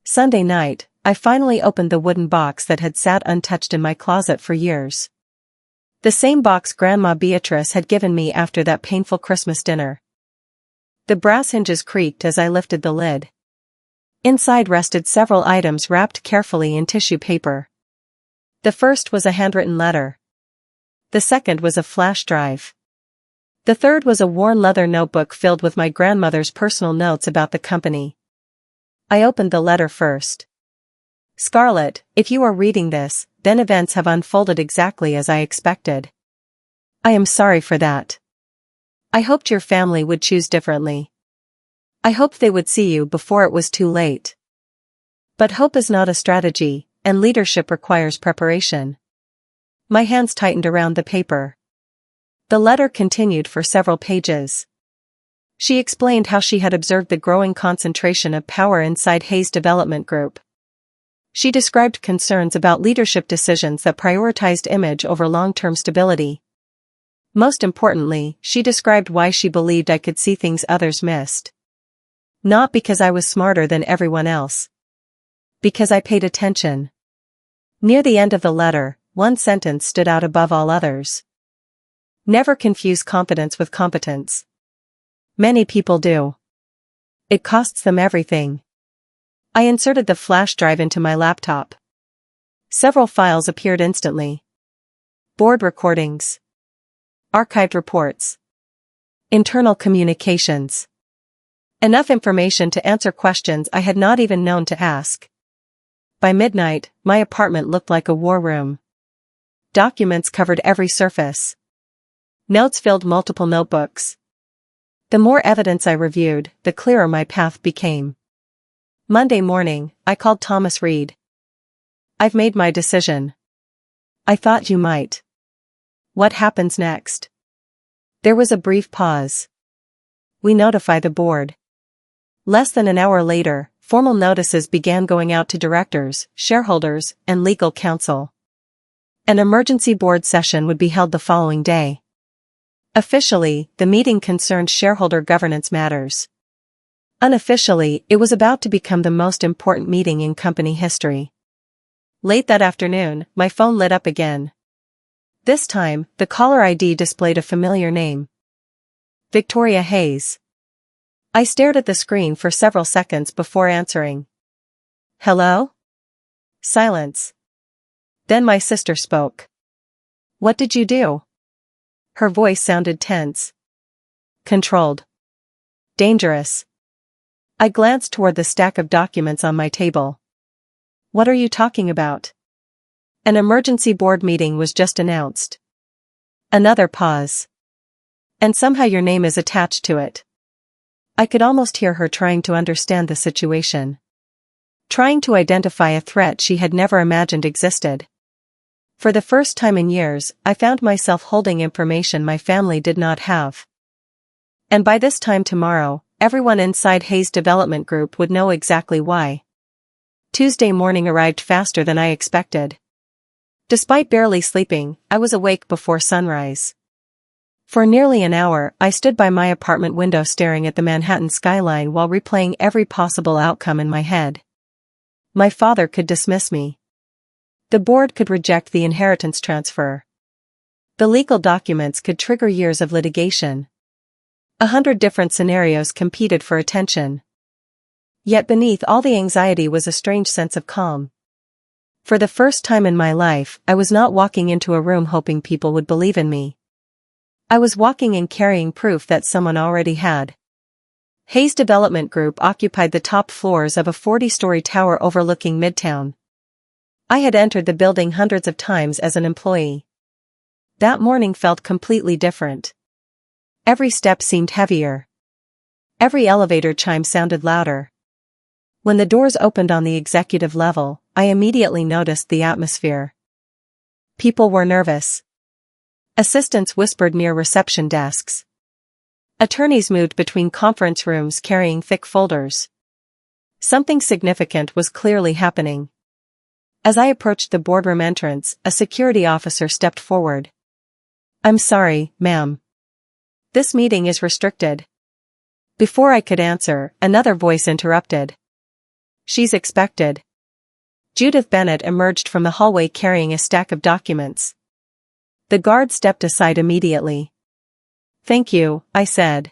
S1: Sunday night, I finally opened the wooden box that had sat untouched in my closet for years. The same box Grandma Beatrice had given me after that painful Christmas dinner. The brass hinges creaked as I lifted the lid. Inside rested several items wrapped carefully in tissue paper. The first was a handwritten letter. The second was a flash drive. The third was a worn leather notebook filled with my grandmother's personal notes about the company. I opened the letter first. Scarlett, if you are reading this, then events have unfolded exactly as I expected. I am sorry for that. I hoped your family would choose differently. I hoped they would see you before it was too late. But hope is not a strategy, and leadership requires preparation. My hands tightened around the paper. The letter continued for several pages. She explained how she had observed the growing concentration of power inside Hayes Development Group. She described concerns about leadership decisions that prioritized image over long-term stability. Most importantly, she described why she believed I could see things others missed. Not because I was smarter than everyone else. Because I paid attention. Near the end of the letter, one sentence stood out above all others. Never confuse competence with competence. Many people do. It costs them everything. I inserted the flash drive into my laptop. Several files appeared instantly. Board recordings. Archived reports. Internal communications. Enough information to answer questions I had not even known to ask. By midnight, my apartment looked like a war room. Documents covered every surface. Notes filled multiple notebooks. The more evidence I reviewed, the clearer my path became. Monday morning, I called Thomas Reed. I've made my decision. I thought you might. What happens next? There was a brief pause. We notify the board. Less than an hour later, formal notices began going out to directors, shareholders, and legal counsel. An emergency board session would be held the following day. Officially, the meeting concerned shareholder governance matters. Unofficially, it was about to become the most important meeting in company history. Late that afternoon, my phone lit up again. This time, the caller ID displayed a familiar name. Victoria Hayes. I stared at the screen for several seconds before answering. Hello? Silence. Then my sister spoke. What did you do? Her voice sounded tense. Controlled. Dangerous. I glanced toward the stack of documents on my table. What are you talking about? An emergency board meeting was just announced. Another pause. And somehow your name is attached to it. I could almost hear her trying to understand the situation. Trying to identify a threat she had never imagined existed. For the first time in years, I found myself holding information my family did not have. And by this time tomorrow, everyone inside Hayes Development Group would know exactly why. Tuesday morning arrived faster than I expected. Despite barely sleeping, I was awake before sunrise. For nearly an hour, I stood by my apartment window staring at the Manhattan skyline while replaying every possible outcome in my head. My father could dismiss me. The board could reject the inheritance transfer. The legal documents could trigger years of litigation. 100 different scenarios competed for attention. Yet beneath all the anxiety was a strange sense of calm. For the first time in my life, I was not walking into a room hoping people would believe in me. I was walking in carrying proof that someone already had. Hayes Development Group occupied the top floors of a 40-story tower overlooking Midtown. I had entered the building hundreds of times as an employee. That morning felt completely different. Every step seemed heavier. Every elevator chime sounded louder. When the doors opened on the executive level, I immediately noticed the atmosphere. People were nervous. Assistants whispered near reception desks. Attorneys moved between conference rooms carrying thick folders. Something significant was clearly happening. As I approached the boardroom entrance, a security officer stepped forward. I'm sorry, ma'am. This meeting is restricted. Before I could answer, another voice interrupted. She's expected. Judith Bennett emerged from the hallway carrying a stack of documents. The guard stepped aside immediately. Thank you, I said.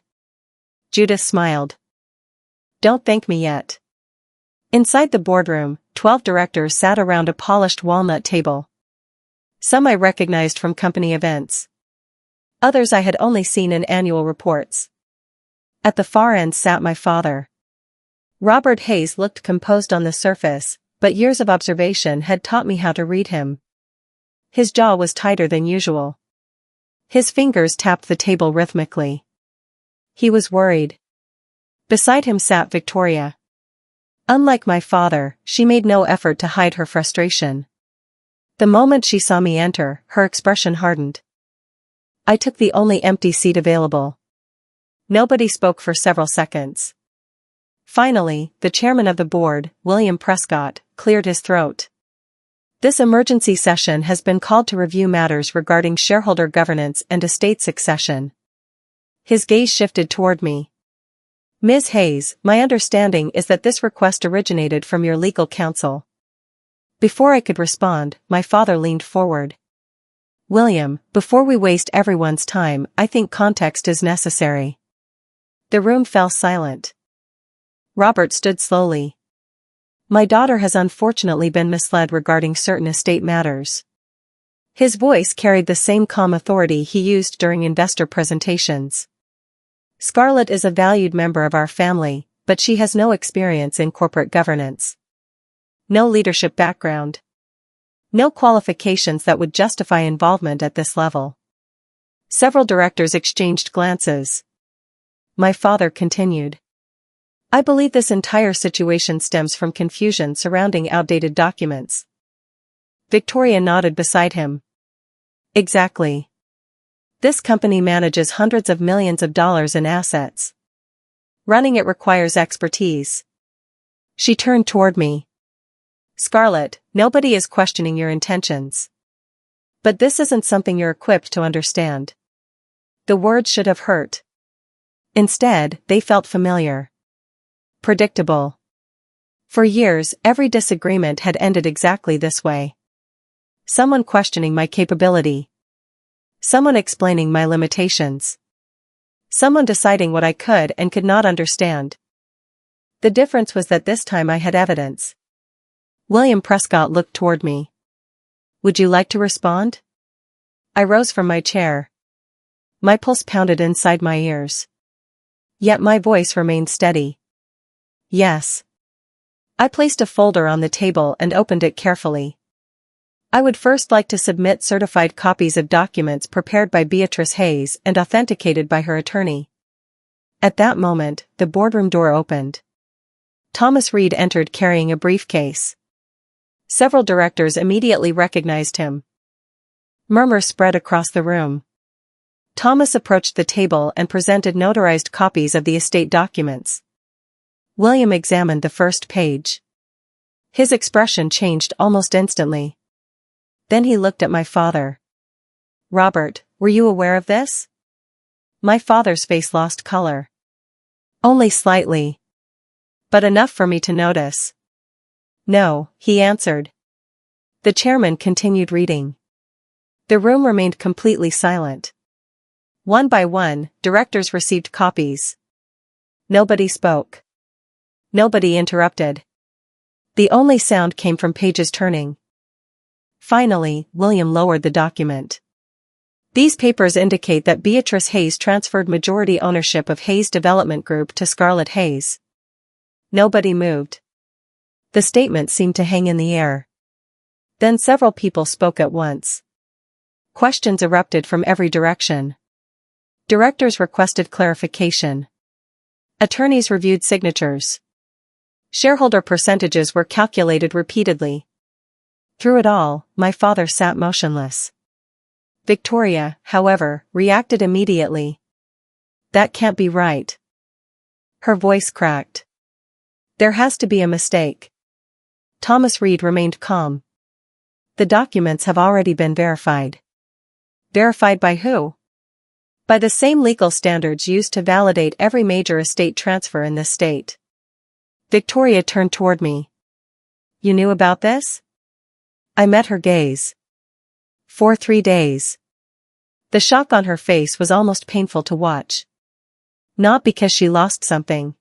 S1: Judith smiled. Don't thank me yet. Inside the boardroom, 12 directors sat around a polished walnut table. Some I recognized from company events. Others I had only seen in annual reports. At the far end sat my father. Robert Hayes looked composed on the surface, but years of observation had taught me how to read him. His jaw was tighter than usual. His fingers tapped the table rhythmically. He was worried. Beside him sat Victoria. Unlike my father, she made no effort to hide her frustration. The moment she saw me enter, her expression hardened. I took the only empty seat available. Nobody spoke for several seconds. Finally, the chairman of the board, William Prescott, cleared his throat. This emergency session has been called to review matters regarding shareholder governance and estate succession. His gaze shifted toward me. Ms. Hayes, my understanding is that this request originated from your legal counsel. Before I could respond, my father leaned forward. William, before we waste everyone's time, I think context is necessary. The room fell silent. Robert stood slowly. My daughter has unfortunately been misled regarding certain estate matters. His voice carried the same calm authority he used during investor presentations. Scarlett is a valued member of our family, but she has no experience in corporate governance. No leadership background. No qualifications that would justify involvement at this level. Several directors exchanged glances. My father continued. I believe this entire situation stems from confusion surrounding outdated documents. Victoria nodded beside him. Exactly. This company manages hundreds of millions of dollars in assets. Running it requires expertise. She turned toward me. Scarlett, nobody is questioning your intentions. But this isn't something you're equipped to understand. The words should have hurt. Instead, they felt familiar. Predictable. For years, every disagreement had ended exactly this way. Someone questioning my capability. Someone explaining my limitations. Someone deciding what I could and could not understand. The difference was that this time I had evidence. William Prescott looked toward me. Would you like to respond? I rose from my chair. My pulse pounded inside my ears. Yet my voice remained steady. Yes. I placed a folder on the table and opened it carefully. I would first like to submit certified copies of documents prepared by Beatrice Hayes and authenticated by her attorney. At that moment, the boardroom door opened. Thomas Reed entered carrying a briefcase. Several directors immediately recognized him. Murmurs spread across the room. Thomas approached the table and presented notarized copies of the estate documents. William examined the first page. His expression changed almost instantly. Then he looked at my father. Robert, were you aware of this? My father's face lost color. Only slightly. But enough for me to notice. No, he answered. The chairman continued reading. The room remained completely silent. One by one, directors received copies. Nobody spoke. Nobody interrupted. The only sound came from pages turning. Finally, William lowered the document. These papers indicate that Beatrice Hayes transferred majority ownership of Hayes Development Group to Scarlett Hayes. Nobody moved. The statement seemed to hang in the air. Then several people spoke at once. Questions erupted from every direction. Directors requested clarification. Attorneys reviewed signatures. Shareholder percentages were calculated repeatedly. Through it all, my father sat motionless. Victoria, however, reacted immediately. That can't be right. Her voice cracked. There has to be a mistake. Thomas Reed remained calm. The documents have already been verified. Verified by who? By the same legal standards used to validate every major estate transfer in this state. Victoria turned toward me. You knew about this? I met her gaze. For 3 days. The shock on her face was almost painful to watch. Not because she lost something.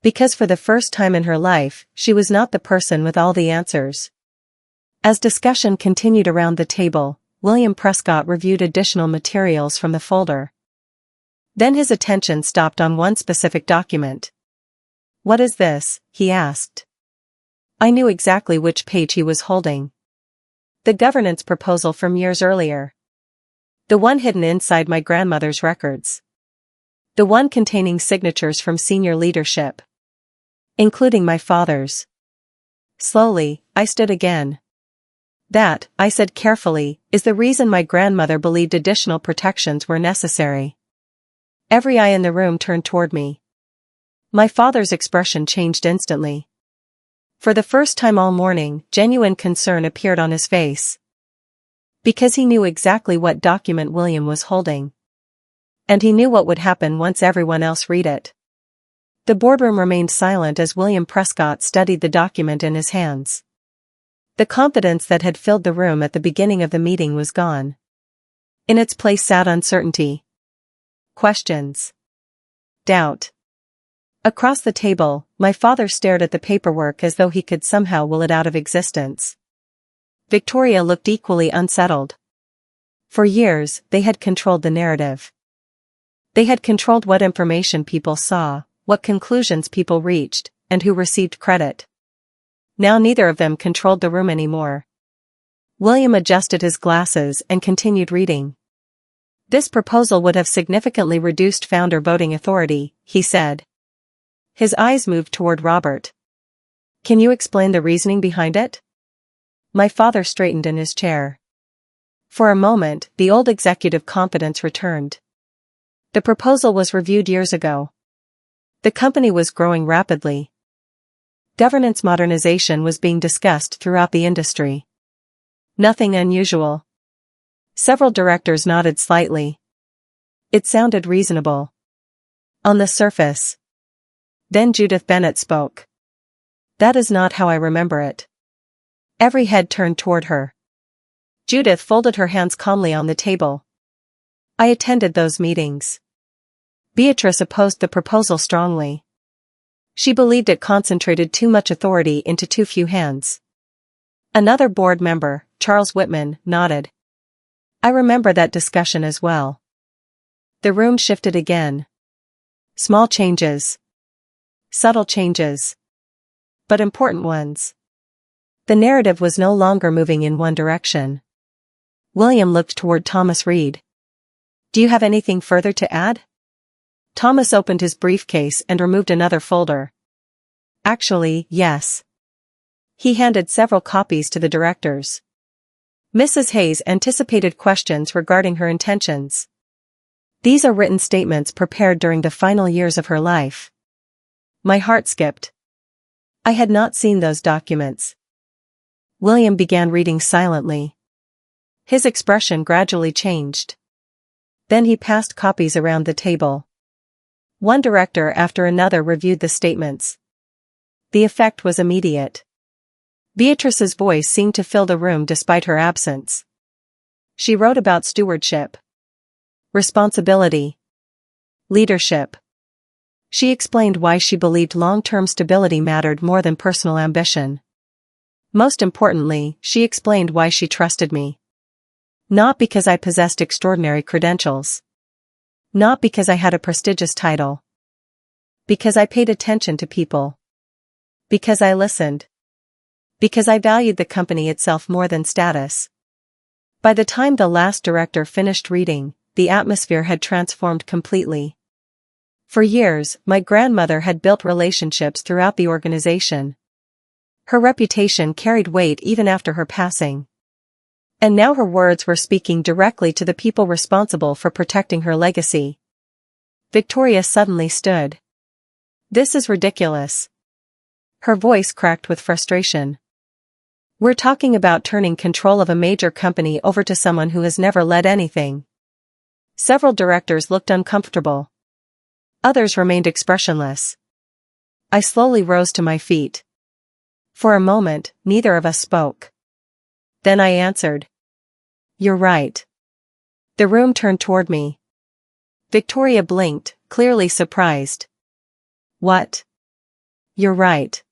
S1: Because for the first time in her life, she was not the person with all the answers. As discussion continued around the table, William Prescott reviewed additional materials from the folder. Then his attention stopped on one specific document. "What is this?" he asked. I knew exactly which page he was holding. The governance proposal from years earlier. The one hidden inside my grandmother's records. The one containing signatures from senior leadership, including my father's. Slowly, I stood again. "That," I said carefully, "is the reason my grandmother believed additional protections were necessary." Every eye in the room turned toward me. My father's expression changed instantly. For the first time all morning, genuine concern appeared on his face. Because he knew exactly what document William was holding. And he knew what would happen once everyone else read it. The boardroom remained silent as William Prescott studied the document in his hands. The confidence that had filled the room at the beginning of the meeting was gone. In its place sat uncertainty. Questions. Doubt. Across the table, my father stared at the paperwork as though he could somehow will it out of existence. Victoria looked equally unsettled. For years, they had controlled the narrative. They had controlled what information people saw, what conclusions people reached, and who received credit. Now neither of them controlled the room anymore. William adjusted his glasses and continued reading. "This proposal would have significantly reduced founder voting authority," he said. His eyes moved toward Robert. "Can you explain the reasoning behind it?" My father straightened in his chair. For a moment, the old executive confidence returned. The proposal was reviewed years ago. The company was growing rapidly. Governance modernization was being discussed throughout the industry. Nothing unusual. Several directors nodded slightly. It sounded reasonable. On the surface. Then Judith Bennett spoke. "That is not how I remember it." Every head turned toward her. Judith folded her hands calmly on the table. "I attended those meetings." Beatrice opposed the proposal strongly. She believed it concentrated too much authority into too few hands. Another board member, Charles Whitman, nodded. "I remember that discussion as well." The room shifted again. Small changes. Subtle changes. But important ones. The narrative was no longer moving in one direction. William looked toward Thomas Reed. "Do you have anything further to add?" Thomas opened his briefcase and removed another folder. "Actually, yes." He handed several copies to the directors. Mrs. Hayes anticipated questions regarding her intentions. "These are written statements prepared during the final years of her life." My heart skipped. I had not seen those documents. William began reading silently. His expression gradually changed. Then he passed copies around the table. One director after another reviewed the statements. The effect was immediate. Beatrice's voice seemed to fill the room despite her absence. She wrote about stewardship, responsibility, leadership. She explained why she believed long-term stability mattered more than personal ambition. Most importantly, she explained why she trusted me. Not because I possessed extraordinary credentials. Not because I had a prestigious title. Because I paid attention to people. Because I listened. Because I valued the company itself more than status. By the time the last director finished reading, the atmosphere had transformed completely. For years, my grandmother had built relationships throughout the organization. Her reputation carried weight even after her passing. And now her words were speaking directly to the people responsible for protecting her legacy. Victoria suddenly stood. "This is ridiculous." Her voice cracked with frustration. "We're talking about turning control of a major company over to someone who has never led anything." Several directors looked uncomfortable. Others remained expressionless. I slowly rose to my feet. For a moment, neither of us spoke. Then I answered. "You're right." The room turned toward me. Victoria blinked, clearly surprised. "What?" You're right.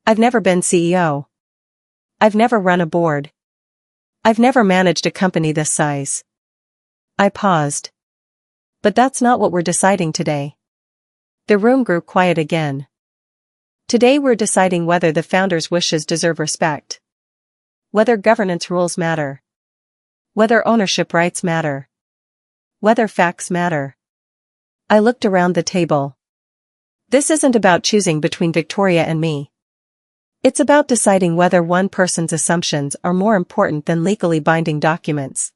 S1: I've never been CEO. I've never run a board. I've never managed a company this size. I paused. But that's not what we're deciding today. The room grew quiet again. Today we're deciding whether the founder's wishes deserve respect. Whether governance rules matter. Whether ownership rights matter. Whether facts matter. I looked around the table. This isn't about choosing between Victoria and me. It's about deciding whether one person's assumptions are more important than legally binding documents.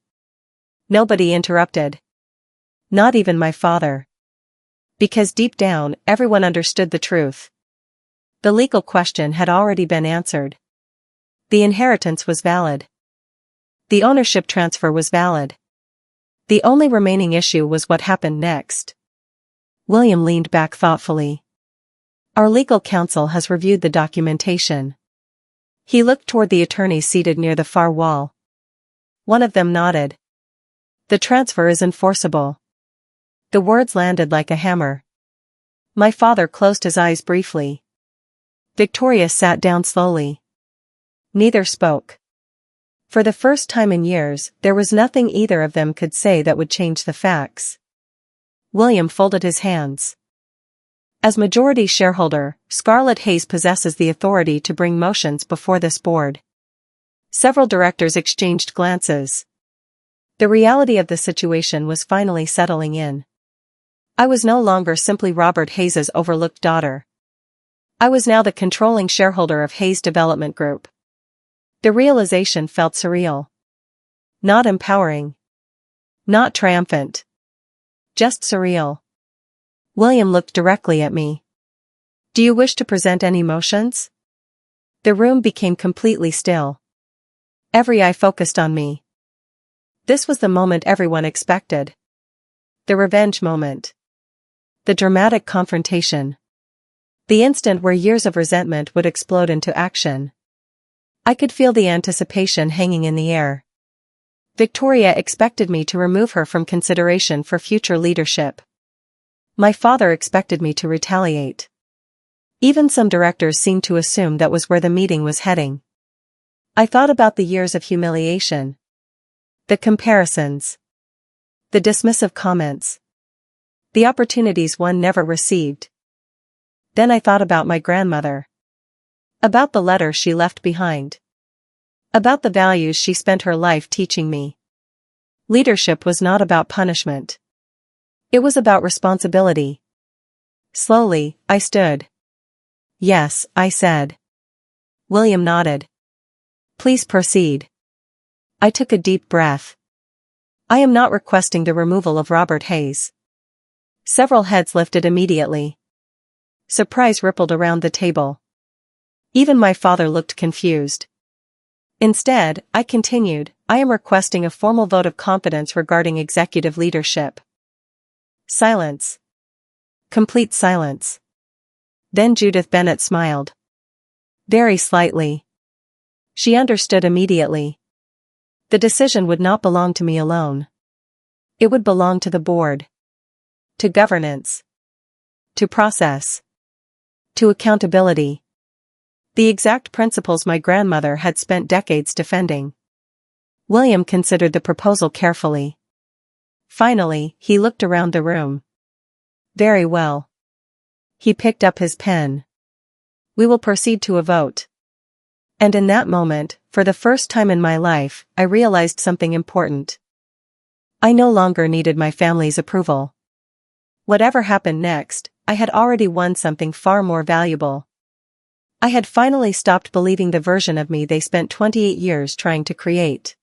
S1: Nobody interrupted. Not even my father. Because deep down, everyone understood the truth. The legal question had already been answered. The inheritance was valid. The ownership transfer was valid. The only remaining issue was what happened next. William leaned back thoughtfully. Our legal counsel has reviewed the documentation. He looked toward the attorneys seated near the far wall. One of them nodded. The transfer is enforceable. The words landed like a hammer. My father closed his eyes briefly. Victoria sat down slowly. Neither spoke. For the first time in years, there was nothing either of them could say that would change the facts. William folded his hands. As majority shareholder, Scarlett Hayes possesses the authority to bring motions before this board. Several directors exchanged glances. The reality of the situation was finally settling in. I was no longer simply Robert Hayes's overlooked daughter. I was now the controlling shareholder of Hayes Development Group. The realization felt surreal. Not empowering. Not triumphant. Just surreal. William looked directly at me. Do you wish to present any motions? The room became completely still. Every eye focused on me. This was the moment everyone expected. The revenge moment. The dramatic confrontation. The instant where years of resentment would explode into action. I could feel the anticipation hanging in the air. Victoria expected me to remove her from consideration for future leadership. My father expected me to retaliate. Even some directors seemed to assume that was where the meeting was heading. I thought about the years of humiliation. The comparisons. The dismissive comments. The opportunities one never received. Then I thought about my grandmother. About the letter she left behind. About the values she spent her life teaching me. Leadership was not about punishment. It was about responsibility. Slowly, I stood. Yes, I said. William nodded. Please proceed. I took a deep breath. I am not requesting the removal of Robert Hayes. Several heads lifted immediately. Surprise rippled around the table. Even my father looked confused. Instead, I continued, I am requesting a formal vote of confidence regarding executive leadership. Silence. Complete silence. Then Judith Bennett smiled. Very slightly. She understood immediately. The decision would not belong to me alone. It would belong to the board. To governance. To process. To accountability. The exact principles my grandmother had spent decades defending. William considered the proposal carefully. Finally, he looked around the room. Very well. He picked up his pen. We will proceed to a vote. And in that moment, for the first time in my life, I realized something important. I no longer needed my family's approval. Whatever happened next, I had already won something far more valuable. I had finally stopped believing the version of me they spent 28 years trying to create.